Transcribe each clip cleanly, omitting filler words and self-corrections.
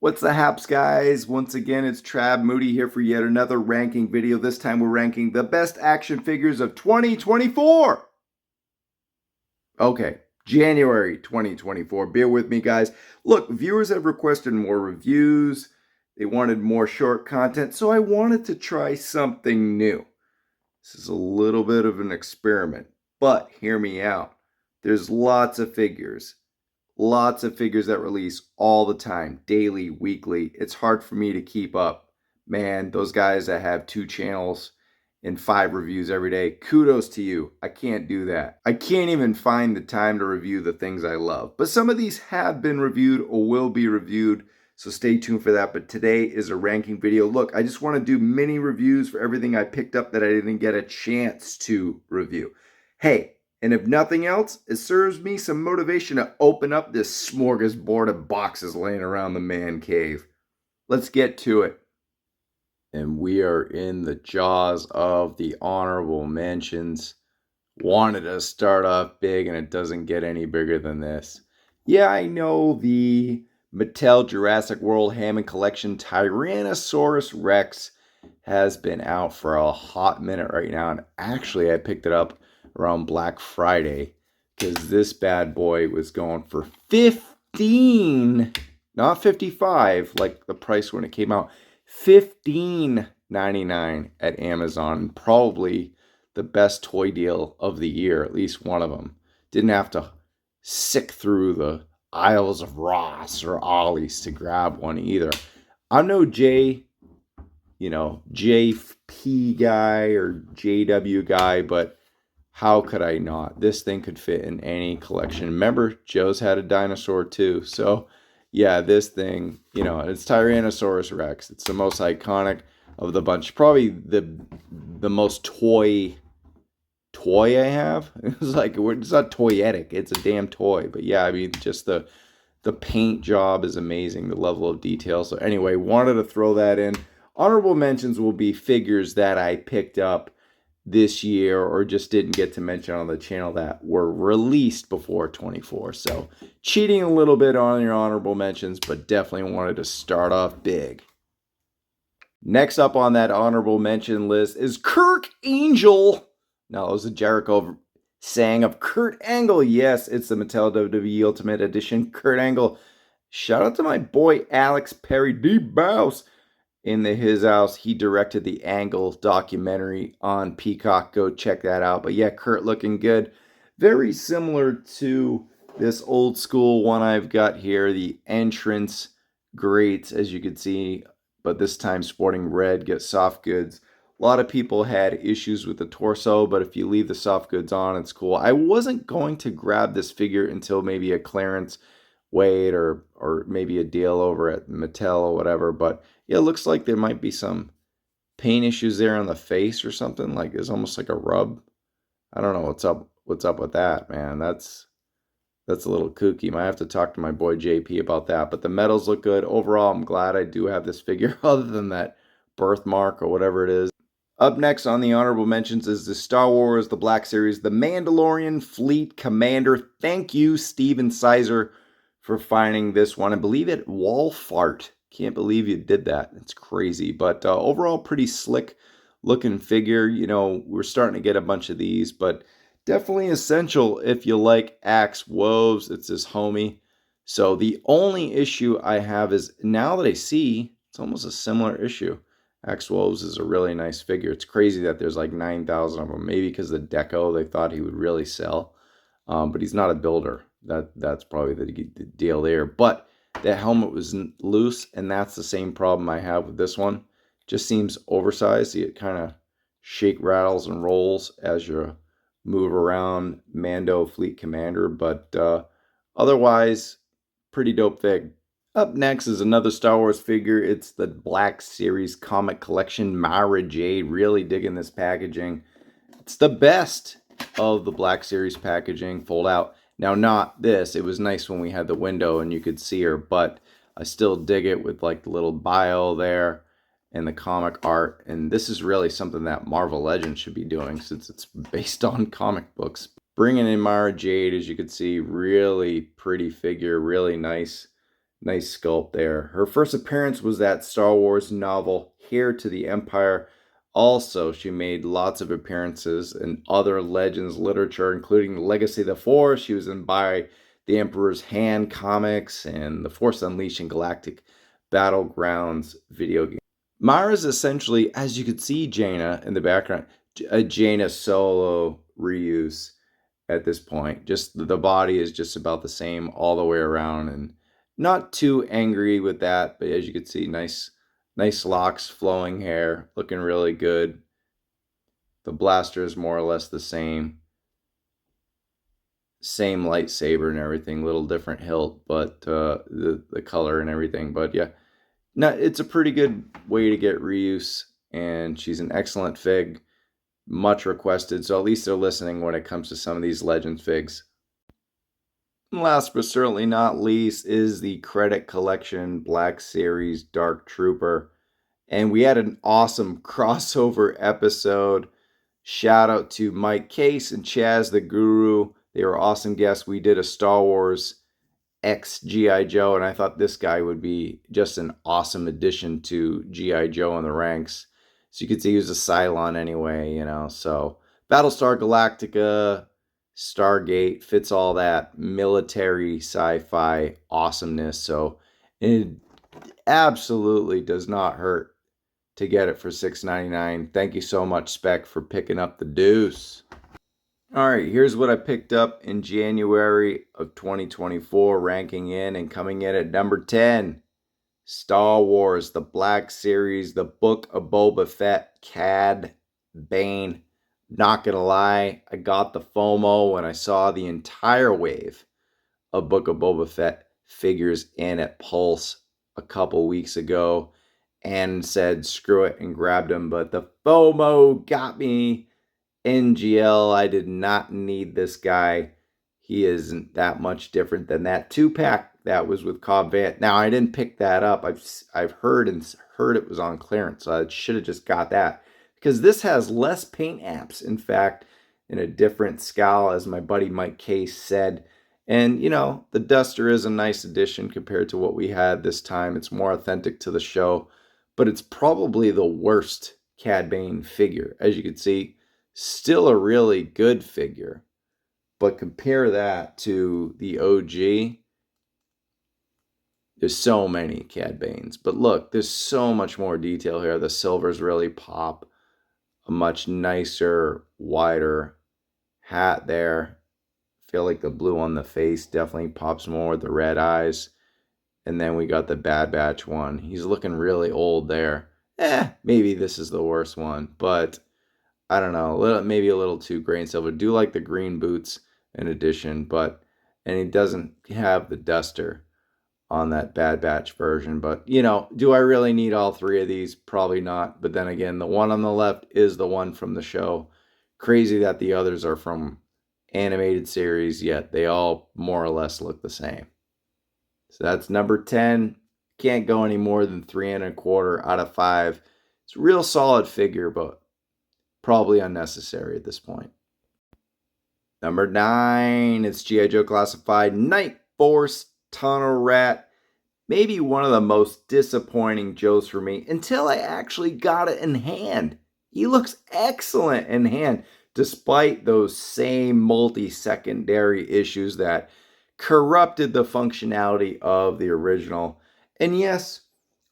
What's the haps, guys? Once again, it's Trav Moody here for yet another ranking video. This time we're ranking the best action figures of 2024. Okay, January 2024. Bear with me, guys. Look, viewers have requested more reviews. They wanted more short content, so I wanted to try something new. This is a little bit of an experiment, but hear me out. There's lots of figures that release all the time, daily, weekly. It's hard for me to keep up. Man, those guys that have 2 channels and 5 reviews every day, kudos to you. I can't do that. I can't even find the time to review the things I love. But some of these have been reviewed or will be reviewed, so stay tuned for that. But today is a ranking video. Look, I just want to do mini reviews for everything I picked up that I didn't get a chance to review. Hey, and if nothing else, it serves me some motivation to open up this smorgasbord of boxes laying around the man cave. Let's get to it. And we are in the jaws of the honorable mentions. Wanted to start off big, and it doesn't get any bigger than this. Yeah, I know the Mattel Jurassic World Hammond Collection Tyrannosaurus Rex has been out for a hot minute right now. And actually, I picked it up around Black Friday because this bad boy was going for 15, not 55 like the price when it came out, $15.99 at Amazon. Probably the best toy deal of the year, at least one of them. Didn't have to sick through the aisles of Ross or Ollie's to grab one either. I'm no JP guy or JW guy, but how could I not? This thing could fit in any collection. Remember, Joe's had a dinosaur too. So, yeah, this thing, it's Tyrannosaurus Rex. It's the most iconic of the bunch. Probably the most toy I have. It's not toyetic. It's a damn toy. But yeah, I mean, just the paint job is amazing. The level of detail. So anyway, wanted to throw that in. Honorable mentions will be figures that I picked up this year or just didn't get to mention on the channel that were released before 24. So cheating a little bit on your honorable mentions, but definitely wanted to start off big. Next up on that honorable mention list is Kurt Angle. Now, it was a Jericho saying of Kurt Angle. Yes, it's the Mattel WWE Ultimate Edition Kurt Angle. Shout out to my boy Alex Perry D-Bouse. In his house, he directed the Angle documentary on Peacock. Go check that out. But yeah, Kurt looking good. Very similar to this old school one I've got here. The entrance greats, as you can see, but this time sporting red, get soft goods. A lot of people had issues with the torso, but if you leave the soft goods on, it's cool. I wasn't going to grab this figure until maybe a clearance weight or maybe a deal over at Mattel or whatever, but yeah, it looks like there might be some paint issues there on the face or something. Like it's almost like a rub. I don't know what's up with that, man. That's a little kooky. Might have to talk to my boy JP about that. But the medals look good. Overall, I'm glad I do have this figure other than that birthmark or whatever it is. Up next on the honorable mentions is the Star Wars The Black Series, The Mandalorian Fleet Commander. Thank you, Steven Sizer, for finding this one. I believe it Walfart. Can't believe you did that. It's crazy. But overall, pretty slick looking figure. We're starting to get a bunch of these, but definitely essential if you like Axe Woves. It's his homie. So the only issue I have is now that I see, it's almost a similar issue. Axe Woves is a really nice figure. It's crazy that there's like 9,000 of them. Maybe because of the deco, they thought he would really sell. But he's not a builder. That's probably the deal there. But that helmet was loose, and that's the same problem I have with this one. Just seems oversized. It kind of shake, rattles, and rolls as you move around Mando Fleet Commander. But otherwise, pretty dope fig. Up next is another Star Wars figure. It's the Black Series Comic Collection Mara Jade. Really digging this packaging. It's the best of the Black Series packaging. Fold out. Now, not this. It was nice when we had the window and you could see her, but I still dig it with like the little bio there and the comic art. And this is really something that Marvel Legends should be doing since it's based on comic books. Bringing in Mara Jade, as you can see, really pretty figure, really nice Nice sculpt there. Her first appearance was that Star Wars novel, Heir to the Empire. Also, she made lots of appearances in other Legends literature, including Legacy of the Force. She was in By the Emperor's Hand comics and The Force Unleashed and Galactic Battlegrounds video game. Mara's essentially, as you could see, Jaina in the background, a Jaina solo reuse at this point. Just the body is just about the same all the way around, and not too angry with that. But as you can see, nice locks, flowing hair, looking really good. The blaster is more or less the same lightsaber and everything. Little different hilt, but the color and everything. But yeah, no, it's a pretty good way to get reuse, and she's an excellent fig, much requested. So at least they're listening when it comes to some of these Legends figs. Last but certainly not least is the Credit Collection Black Series Dark Trooper. And we had an awesome crossover episode. Shout out to Mike Case and Chaz the Guru. They were awesome guests. We did a Star Wars X G.I. Joe, and I thought this guy would be just an awesome addition to G.I. Joe in the ranks. So you could see he was a Cylon anyway, So Battlestar Galactica, Stargate fits all that military sci-fi awesomeness. So it absolutely does not hurt to get it for $6.99. Thank you so much, Spec, for picking up the deuce. All right, here's what I picked up in January of 2024, ranking in and coming in at number 10. Star Wars, the Black Series, the Book of Boba Fett, Cad Bane. Not gonna lie, I got the FOMO when I saw the entire wave of Book of Boba Fett figures in at Pulse a couple weeks ago and said screw it and grabbed them. But the FOMO got me. NGL, I did not need this guy. He isn't that much different than that 2-pack that was with Cobb Vanth. Now, I didn't pick that up. I've heard it was on clearance, so I should have just got that. Because this has less paint apps, in fact, in a different scowl, as my buddy Mike Case said. And, the Duster is a nice addition compared to what we had this time. It's more authentic to the show, but it's probably the worst Cad Bane figure. As you can see, still a really good figure, but compare that to the OG. There's so many Cad Banes, but look, there's so much more detail here. The silvers really pop. A much nicer, wider hat there. Feel like the blue on the face definitely pops more with the red eyes. And then we got the Bad Batch one. He's looking really old there. Maybe this is the worst one, but I don't know, maybe a little too gray and silver. Do like the green boots in addition, and he doesn't have the Duster on that Bad Batch version. But, do I really need all three of these? Probably not. But then again, the one on the left is the one from the show. Crazy that the others are from animated series, yet they all more or less look the same. So that's number 10. Can't go any more than 3.25 out of 5. It's a real solid figure, but probably unnecessary at this point. Number 9, it's G.I. Joe Classified Night Force Tunnel Rat. Maybe one of the most disappointing Joes for me until I actually got it in hand. He looks excellent in hand, despite those same multi-secondary issues that corrupted the functionality of the original. And yes,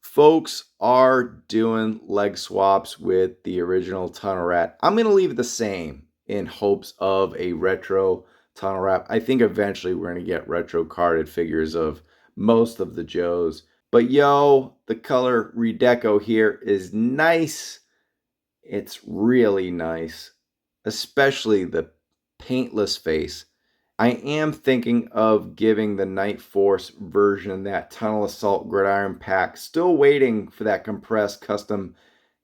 folks are doing leg swaps with the original Tunnel Rat. I'm going to leave it the same in hopes of a retro Tunnel Rat. I think eventually we're going to get retro carded figures of most of the Joes. But the color redeco here is nice. It's really nice, especially the paintless face. I am thinking of giving the Night Force version that Tunnel Assault Gridiron pack. Still waiting for that compressed custom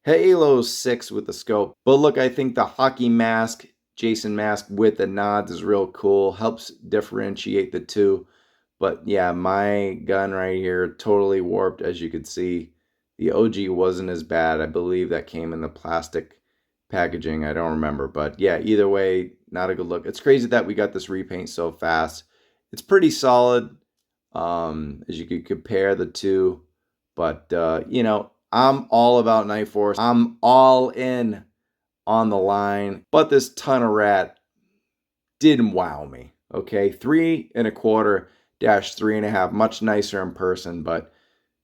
Halo 6 with the scope. But look, I think the hockey mask, Jason mask with the nods is real cool. Helps differentiate the two. But yeah, my gun right here, totally warped, as you could see. The OG wasn't as bad. I believe that came in the plastic packaging. I don't remember. But yeah, either way, not a good look. It's crazy that we got this repaint so fast. It's pretty solid. as you could compare the two. But, I'm all about Night Force. I'm all in on the line. But this ton of rat didn't wow me. Okay, 3.25 dash 3.5, much nicer in person, but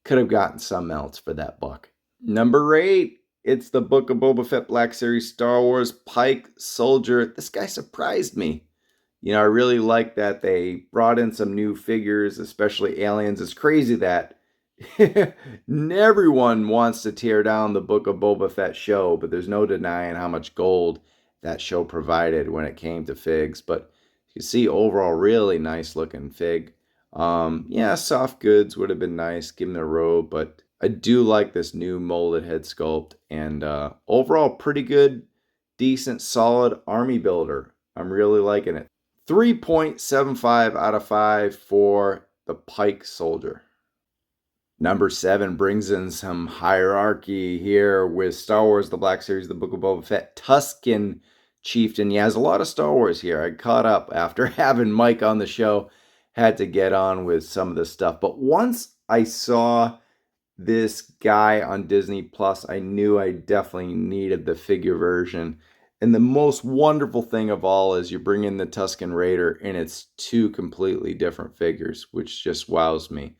could have gotten something else for that buck. Number 8, it's the Book of Boba Fett Black Series Star Wars Pike Soldier. This guy surprised me. I really like that they brought in some new figures, especially aliens. It's crazy that everyone wants to tear down the Book of Boba Fett show, but there's no denying how much gold that show provided when it came to figs. But you see, overall, really nice looking fig. Yeah, soft goods would have been nice, give him the robe, but I do like this new molded head sculpt, and overall, pretty good, decent, solid army builder. I'm really liking it. 3.75 out of 5 for the Pike Soldier. Number 7 brings in some hierarchy here with Star Wars The Black Series, The Book of Boba Fett, Tusken Chieftain. Yeah, there's a lot of Star Wars here. I caught up after having Mike on the show. Had to get on with some of this stuff. But once I saw this guy on Disney Plus, I knew I definitely needed the figure version. And the most wonderful thing of all is you bring in the Tusken Raider and it's two completely different figures, which just wows me.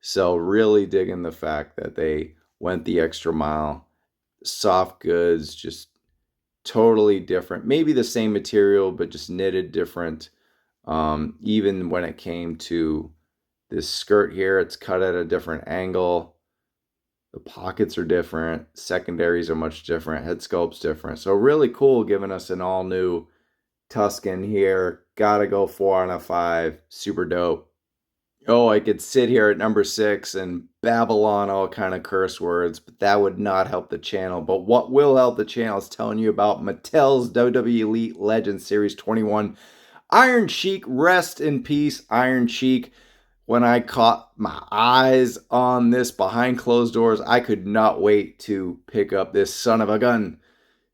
So really digging the fact that they went the extra mile. Soft goods, just totally different. Maybe the same material, but just knitted different. Even when it came to this skirt here, it's cut at a different angle. The pockets are different. Secondaries are much different. Head sculpt's different. So really cool, giving us an all new Tusken here. Gotta go 4 out of 5. Super dope. Oh, I could sit here at number 6 and babble on all kind of curse words, but that would not help the channel. But what will help the channel is telling you about Mattel's WWE Elite Legends Series 21. Iron Sheik, rest in peace, Iron Sheik. When I caught my eyes on this behind closed doors, I could not wait to pick up this son of a gun.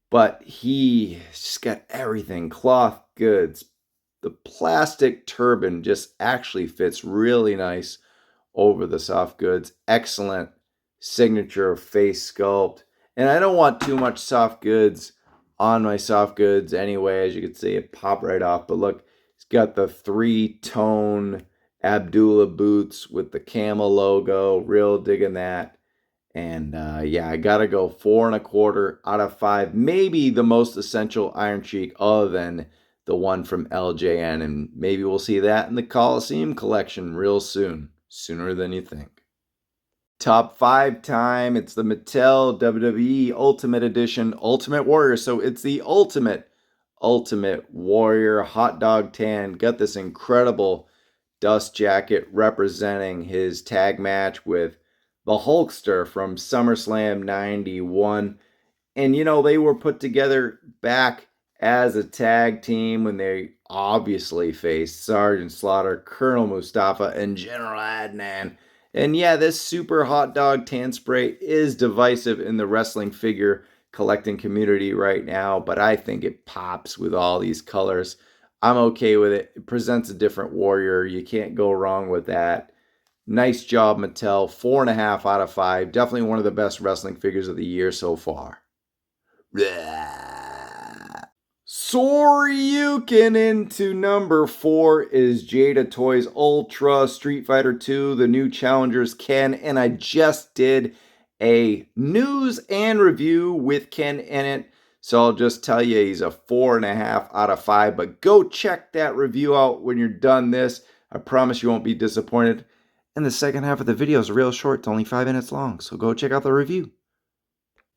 But he just got everything, cloth goods. The plastic turban just actually fits really nice over the soft goods. Excellent signature face sculpt. And I don't want too much soft goods on my soft goods anyway. As you can see, it popped right off. But look, it's got the 3-tone Abdullah boots with the camel logo. Real digging that. And yeah, I gotta go 4.25 out of 5. Maybe the most essential Iron Sheik other than the one from LJN. And maybe we'll see that in the Coliseum collection real soon. Sooner than you think. Top 5 time. It's the Mattel WWE Ultimate Edition Ultimate Warrior. So it's the Ultimate Warrior hot dog tan. Got this incredible dust jacket representing his tag match with the Hulkster from SummerSlam 91. And, they were put together back as a tag team when they obviously faced Sergeant Slaughter, Colonel Mustafa, and General Adnan. And yeah, this super hot dog tan spray is divisive in the wrestling figure collecting community right now, but I think it pops with all these colors. I'm okay with it. It presents a different warrior. You can't go wrong with that. Nice job, Mattel. 4.5 out of 5. Definitely one of the best wrestling figures of the year so far. Soryukin into number 4 is Jada Toys Ultra Street Fighter 2, the new challengers Ken, and I just did a news and review with Ken in it, so I'll just tell you he's a 4.5 out of 5, but go check that review out when you're done this. I promise you won't be disappointed. And the second half of the video is real short, it's only 5 minutes long, so go check out the review.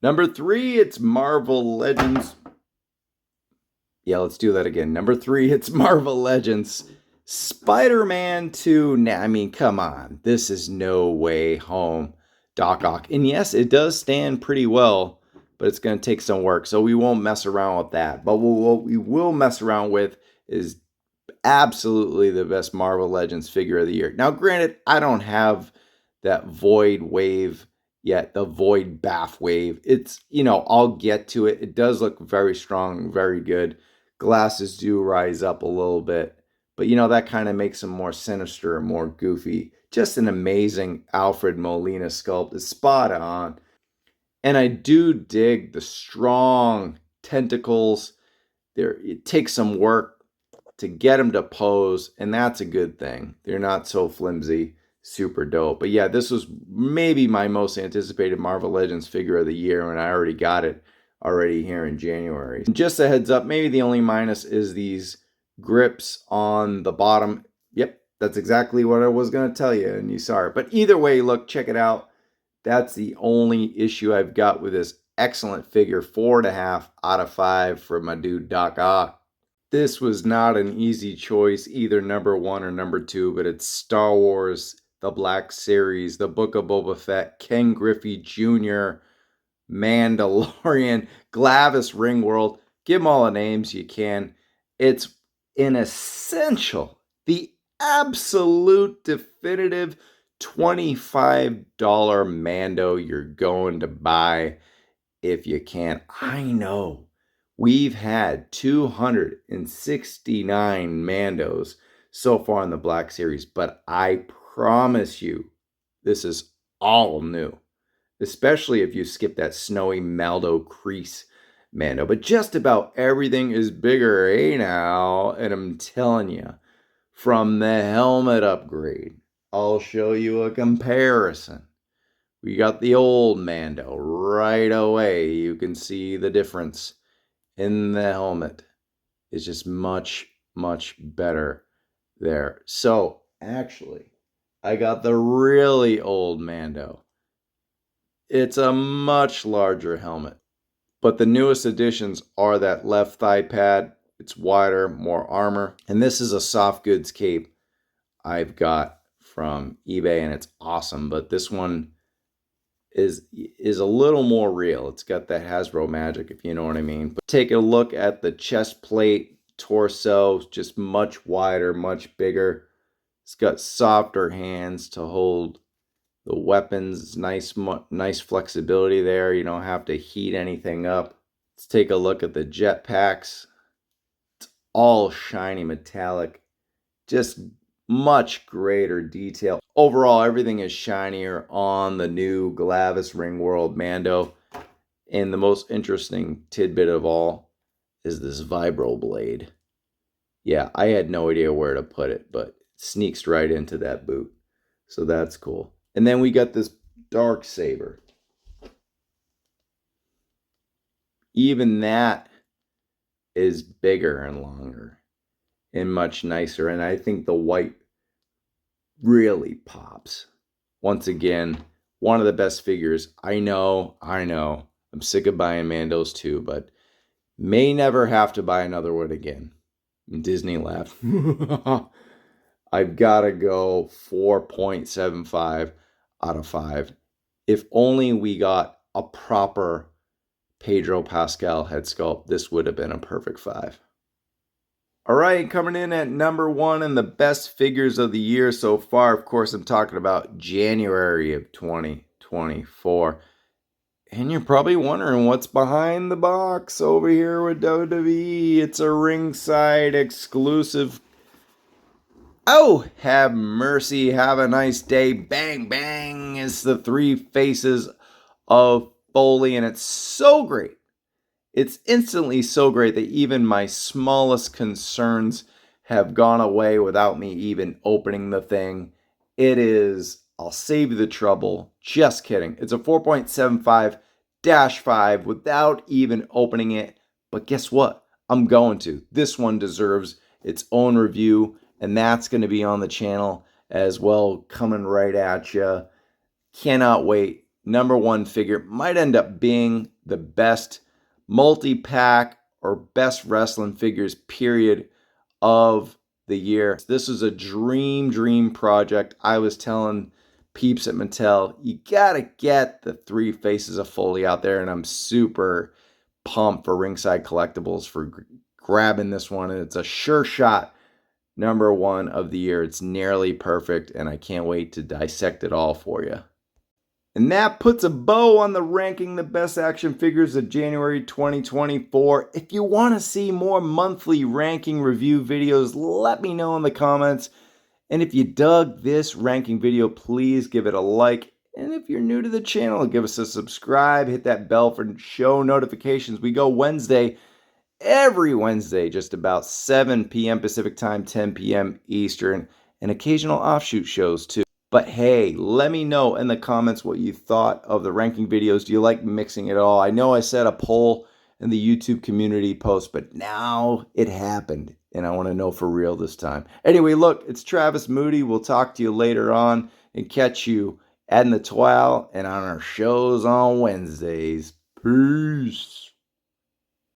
Number 3, it's Marvel Legends. Yeah, let's do that again. Number 3, it's Marvel Legends Spider-Man 2. Now, I mean, come on. This is No Way Home Doc Ock. And yes, it does stand pretty well, but it's going to take some work, so we won't mess around with that. But what we will mess around with is absolutely the best Marvel Legends figure of the year. Now, granted, I don't have that Void Wave yet, the Void Bath Wave. It's, I'll get to it. It does look very strong, very good. Glasses do rise up a little bit, but that kind of makes him more sinister, more goofy. Just an amazing Alfred Molina sculpt. It's spot on. And I do dig the strong tentacles. It takes some work to get them to pose, and that's a good thing. They're not so flimsy. Super dope. But yeah, this was maybe my most anticipated Marvel Legends figure of the year, and I already got it already here in January. And just a heads up, maybe the only minus is these grips on the bottom. Yep, that's exactly what I was going to tell you, and you saw it. But either way, look, check it out. That's the only issue I've got with this excellent figure. 4.5 out of 5 for my dude Doc Ock. This was not an easy choice, either number 1 or number 2, but it's Star Wars, the Black Series, the Book of Boba Fett, Ken Griffey Jr., Mandalorian, Glavis Ringworld. Give them all the names you can. It's an essential, the absolute definitive $25 Mando you're going to buy if you can. I know we've had 269 Mandos so far in the Black Series, but I promise you this is all new, especially if you skip that snowy Maldo crease Mando. But just about everything is bigger, now, and I'm telling you, from the helmet upgrade, I'll show you a comparison. We got the old Mando right away. You can see the difference in the helmet. It's just much, much better there. So, actually, I got the really old Mando. It's a much larger helmet. But the newest additions are that left thigh pad. It's wider, more armor. And this is a soft goods cape I've got from eBay, and it's awesome. But this one is a little more real. It's got that Hasbro magic, if you know what I mean. But take a look at the chest plate, torso, just much wider, much bigger. It's got softer hands to hold the weapons. Nice flexibility there. You don't have to heat anything up. Let's take a look at the jetpacks. It's all shiny metallic. Just much greater detail. Overall, everything is shinier on the new Glavis Ringworld Mando. And the most interesting tidbit of all is this vibro blade. Yeah, I had no idea where to put it, but it sneaks right into that boot. So that's cool. And then we got this dark saber. Even that is bigger and longer and much nicer. And I think the white really pops. Once again, one of the best figures. I know. I'm sick of buying Mandos too, but may never have to buy another one again. Disney laughed. I've got to go 4.75 out of 5. If only we got a proper Pedro Pascal head sculpt, this would have been a perfect 5. All right, coming in at number 1 in the best figures of the year so far. Of course, I'm talking about January of 2024. And you're probably wondering what's behind the box over here with WWE. It's a ringside exclusive. Oh, have mercy. Have a nice day. Bang, bang. It's the 3 faces of Foley, and it's so great. It's instantly so great that even my smallest concerns have gone away without me even opening the thing. It is, I'll save you the trouble. Just kidding. It's a 4.75-5 without even opening it. But guess what? I'm going to. This one deserves its own review, and that's going to be on the channel as well, coming right at you. Cannot wait. Number 1 figure might end up being the best multi-pack or best wrestling figures period of the year. This is a dream project. I was telling peeps at Mattel, you gotta get the 3 faces of Foley out there, and I'm super pumped for Ringside Collectibles for grabbing this one, and it's a sure shot number 1 of the year. It's nearly perfect, and I can't wait to dissect it all for you. And that puts a bow on the ranking the best action figures of January 2024. If you want to see more monthly ranking review videos, let me know in the comments. And if you dug this ranking video, please give it a like. And if you're new to the channel, give us a subscribe, hit that bell for show notifications. We go every Wednesday, just about 7 p.m. Pacific time, 10 p.m. Eastern, and occasional offshoot shows too. But hey, let me know in the comments what you thought of the ranking videos. Do you like mixing it all? I know I set a poll in the YouTube community post, but now it happened, and I want to know for real this time. Anyway, look, it's Travis Moody. We'll talk to you later on and catch you at the twile and on our shows on Wednesdays. Peace.